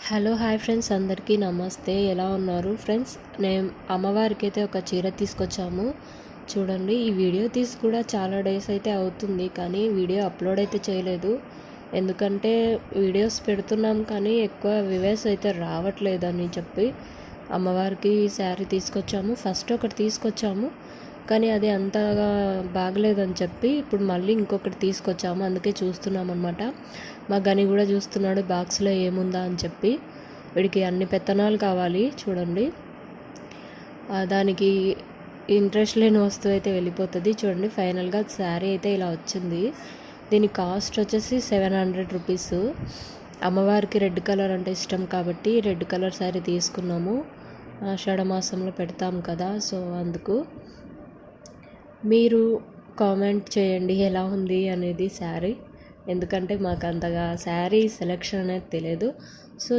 Hello hi friends, అందరికీ నమస్తే. ఎలా ఉన్నారు ఫ్రెండ్స్? నేను అమ్మవారికి అయితే ఒక చీర తీసుకొచ్చాము. చూడండి, ఈ వీడియో తీసి కూడా చాలా డేస్ అయితే అవుతుంది, కానీ వీడియో అప్లోడ్ అయితే చేయలేదు. ఎందుకంటే వీడియోస్ పెడుతున్నాం కానీ ఎక్కువ వ్యూవర్స్ అయితే రావట్లేదని చెప్పి అమ్మవారికి శారీ తీసుకొచ్చాము. ఫస్ట్ ఒకటి తీసుకొచ్చాము, కానీ అది అంతగా బాగలేదని చెప్పి ఇప్పుడు మళ్ళీ ఇంకొకటి తీసుకొచ్చాము. అందుకే చూస్తున్నాం అనమాట. మా గని కూడా చూస్తున్నాడు బాక్స్లో ఏముందా అని చెప్పి. వీడికి అన్ని పెత్తనాలు కావాలి. చూడండి, దానికి ఇంట్రెస్ట్ లేని వస్తువు అయితే వెళ్ళిపోతుంది. చూడండి, ఫైనల్గా శారీ అయితే ఇలా వచ్చింది. దీని కాస్ట్ వచ్చేసి 700 రూపీస్. అమ్మవారికి రెడ్ కలర్ అంటే ఇష్టం కాబట్టి రెడ్ కలర్ శారీ తీసుకున్నాము. ఆషాఢ మాసంలో పెడతాం కదా, సో అందుకు. మీరు కామెంట్ చేయండి ఎలా ఉంది అనేది శారీ, ఎందుకంటే మాకు అంతగా శారీ సెలెక్షన్ అనేది తెలియదు.